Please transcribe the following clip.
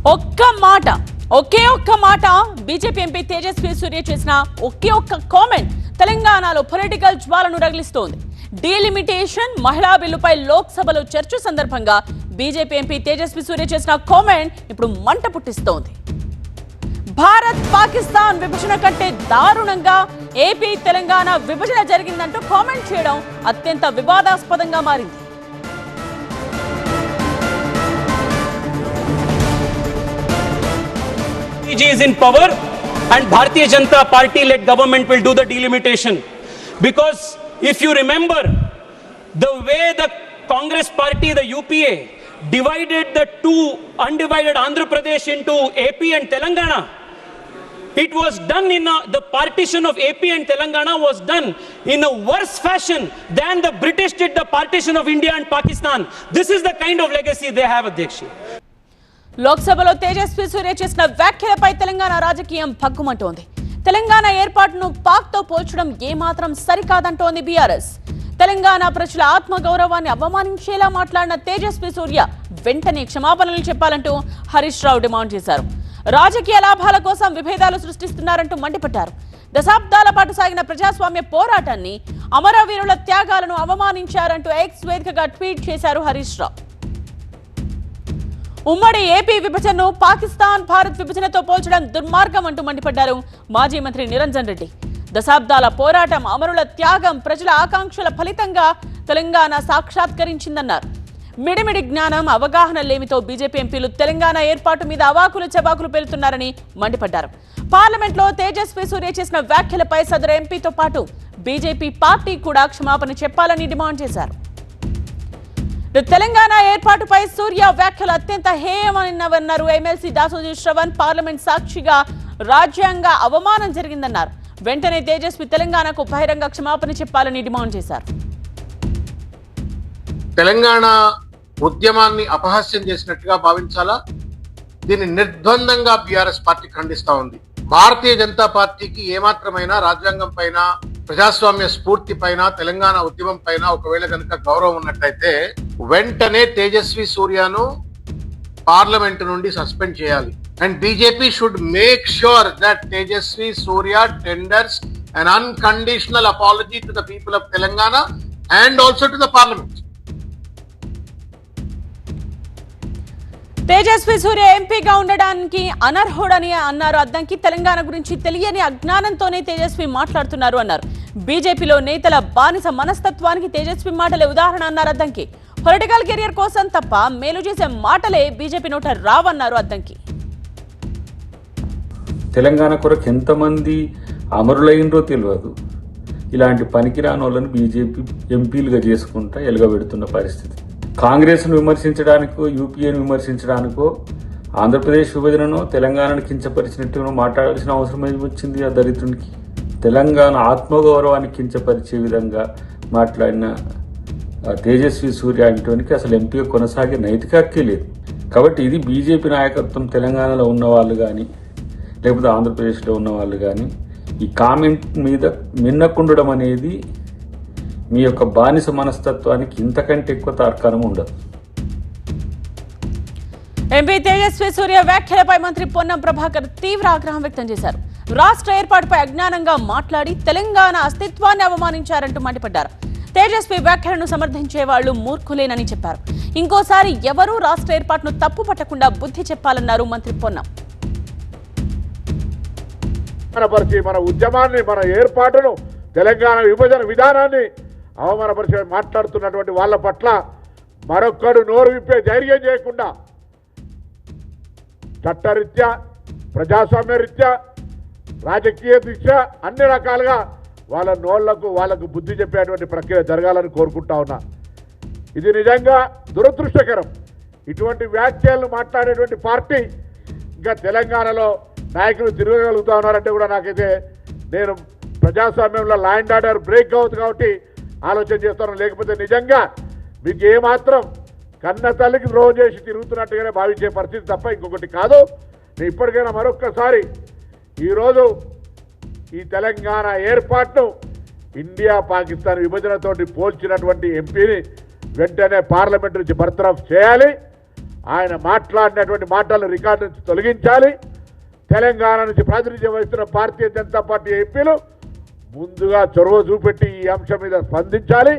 ఒకే ఒక్క మాట BJP MP Tejaswi సూర్య చేసిన ఒకే ఒక్క కామెంట్ తెలంగాణలో పొలిటికల్ జ్వాలను రగిలిస్తోంది. డీలిమిటేషన్ మహిళా బిల్లుపై లోక్సభలో చర్చ సందర్భంగా బీజేపీ ఎంపీ తేజస్వి సూర్య చేసిన కామెంట్ ఇప్పుడు మంట పుట్టిస్తోంది. భారత్ పాకిస్తాన్ విభజన కంటే దారుణంగా ఏపీ తెలంగాణ విభజన జరిగిందంటూ కామెంట్ చేయడం అత్యంత వివాదాస్పదంగా మారింది. is in power and Bharatiya Janata Party led government will do the delimitation, because if you remember the way the Congress party, the UPA, divided the two undivided Andhra Pradesh into AP and Telangana, it was done in the partition of AP and Telangana was done in a worse fashion than the British did the partition of India and Pakistan. This is the kind of legacy they have, Adhyaksha. లోక్సభలో తేజస్వి సూర్య చేసిన వ్యాఖ్యలపై తెలంగాణ రాజకీయం భగ్గుమంటోంది. తెలంగాణ ఏర్పాటును పాక్తో పోల్చడం ఏమాత్రం సరికాదంటోంది BRS. Telangana ప్రజల ఆత్మగౌరవాన్ని అవమానించేలా మాట్లాడిన తేజస్వి సూర్య వెంటనే క్షమాపణలు చెప్పాలంటూ హరీష్ రావు డిమాండ్ చేశారు. రాజకీయ లాభాల కోసం విభేదాలు సృష్టిస్తున్నారంటూ మండిపడ్డారు. దశాబ్దాల పాటు సాగిన ప్రజాస్వామ్య పోరాటాన్ని, అమరవీరుల త్యాగాలను అవమానించారంటూ ఎక్స్ వేదికగా ట్వీట్ చేశారు హరీష్ రావు. ఉమ్మడి ఏపీ విభజనను పాకిస్తాన్ భారత్ విభజనతో పోల్చడం దుర్మార్గం అంటూ మండిపడ్డారు మాజీ మంత్రి నిరంజన్ రెడ్డి. దశాబ్దాల పోరాటం, అమరుల త్యాగం, ప్రజల ఆకాంక్షల ఫలితంగా తెలంగాణ సాక్షాత్కరించిందన్నారు. మిడిమిడి జ్ఞానం, అవగాహన లేమితో బీజేపీ ఎంపీలు తెలంగాణ ఏర్పాటు మీద అవాకులు చెవాకులు పేలుతున్నారని మండిపడ్డారు. పార్లమెంట్లో తేజస్వి సూర్య చేసిన వ్యాఖ్యలపై సదరు ఎంపీతో పాటు బీజేపీ పార్టీ కూడా క్షమాపణ చెప్పాలని డిమాండ్ చేశారు. తెలంగాణ ఏర్పాటుపై సూర్య వ్యాఖ్యలు అత్యంత హేయమన్నారు ఎమ్మెల్సీ దాసోజీ శ్రవణ్. పార్లమెంట్ సాక్షిగా రాజ్యాంగ అవమానం జరిగిందన్నారు. వెంటనే తేజస్వి తెలంగాణకు బహిరంగ క్షమాపణ చెప్పాలని డిమాండ్ చేశారు. తెలంగాణ ఉద్యమాన్ని అపహాస్యం చేసినట్టుగా భావించాలా? దీన్ని నిర్ద్వందంగా బీఆర్ఎస్ పార్టీ ఖండిస్తా ఉంది. భారతీయ జనతా పార్టీకి ఏమాత్రమైన రాజ్యాంగం పైన, ప్రజాస్వామ్య స్ఫూర్తి పైన, తెలంగాణ ఉద్యమం పైన ఒకవేళ కనుక గౌరవం ఉన్నట్టయితే వెంటనే తేజస్వి సూర్యను పార్లమెంట్ నుండి సస్పెండ్ చేయాలి. And BJP should make sure that Tejasvi Surya tenders an unconditional apology to the people of Telangana and also to the parliament. Tejasvi Surya ఎంపీగా ఉండడానికి అనర్హుడని అన్నారు అద్దంకి. తెలంగాణ గురించి తెలియని అజ్ఞానంతోనే తేజస్వి మాట్లాడుతున్నారు అన్నారు. బీజేపీలో నేతల బానిస మనస్తత్వానికి తేజస్వి మాటలే ఉదాహరణ అన్నారు అద్దంకి. పొలిటికల్ కెరియర్ కోసం తప్ప మేలు చేసే మాటలే బీజేపీ నోట రావన్నారు అద్దంకి. తెలంగాణ కొరకు ఎంతమంది అమరులైనరో తెలియదు. ఇలాంటి పనికిరాని వాళ్ళని బీజేపీ ఎంపీలుగా చేసుకుంటా ఎలుగబెడుతున్న పరిస్థితి. కాంగ్రెస్ను విమర్శించడానికో, యూపీఏను విమర్శించడానికో, ఆంధ్రప్రదేశ్ విభజనను తెలంగాణను కించపరిచినట్టు మాట్లాడాల్సిన అవసరం వచ్చింది ఆ దరిద్రునికి. తెలంగాణ ఆత్మగౌరవాన్ని కించపరిచే విధంగా మాట్లాడిన తేజస్వి సూర్య అంటోనికి అసలు ఎంపీగా కొనసాగే నైతిక హక్కే లేదు. కాబట్టి ఇది బీజేపీ నాయకత్వం తెలంగాణలో ఉన్నవాళ్ళు కానీ, లేకపోతే ఆంధ్రప్రదేశ్లో ఉన్నవాళ్ళు కానీ ఈ కామెంట్ మీద మిన్నకుండడం అనేది మీ యొక్క బానిస మనస్తత్వానికి ఇంతకంటే ఎక్కువ తార్కాణం ఉండదు. ఎంపీ తేజస్వి సూర్య వ్యాఖ్యలపై మంత్రి పొన్నం ప్రభాకర్ తీవ్ర ఆగ్రహం వ్యక్తం చేశారు. రాష్ట్ర ఏర్పాటుపై అజ్ఞానంగా మాట్లాడి తెలంగాణ అస్తిత్వాన్ని అవమానించారంటూ మండిపడ్డారు. తేజస్వి వ్యాఖ్యలను సమర్థించే వాళ్లు మూర్ఖులేనని చెప్పారు. ఇంకోసారి ఎవరూ రాష్ట్ర ఏర్పాటును తప్పు పట్టకుండా బుద్ధి చెప్పాలన్నారు మంత్రి పొన్నం. మన ఉద్యమాన్ని, మన ఏర్పాటును, తెలంగాణ విభజన విధానాన్ని అవమానపరిచే మాట్లాడుతున్నటువంటి వాళ్ళ పట్ల మరొక్కడు నోరు విప్పే ధైర్యం చేయకుండా చట్టరీత్యా, ప్రజాస్వామ్య రీత్యా, రాజకీయ రీత్యా అన్ని రకాలుగా వాళ్ళ వాళ్ళకు బుద్ధి చెప్పేటువంటి ప్రక్రియ జరగాలని కోరుకుంటా ఉన్నా. ఇది నిజంగా దురదృష్టకరం. ఇటువంటి వ్యాఖ్యలను మాట్లాడేటువంటి పార్టీ ఇంకా తెలంగాణలో నాయకులు తిరగగలుగుతా ఉన్నారంటే కూడా నాకైతే, నేను ప్రజాస్వామ్యంలో లా అండ్ ఆర్డర్ బ్రేక్ అవుతుంది కాబట్టి ఆలోచన చేస్తాను. లేకపోతే నిజంగా మీకు ఏమాత్రం కన్న తల్లికి ద్రోహం చేసి తిరుగుతున్నట్టుగానే భావించే పరిస్థితి తప్ప ఇంకొకటి కాదు. నేను ఇప్పటికైనా మరొక్కసారి ఈరోజు ఈ తెలంగాణ ఏర్పాటును ఇండియా పాకిస్తాన్ విభజనతోటి పోల్చినటువంటి ఎంపీని వెంటనే పార్లమెంట్ నుంచి బర్తరఫ్ చేయాలి. ఆయన మాట్లాడినటువంటి మాటలను రికార్డు నుంచి తొలగించాలి. తెలంగాణ నుంచి ప్రాతినిధ్యం వహిస్తున్న భారతీయ జనతా పార్టీ ఎంపీలు ముందుగా చొరవ చూపెట్టి ఈ అంశం మీద స్పందించాలి.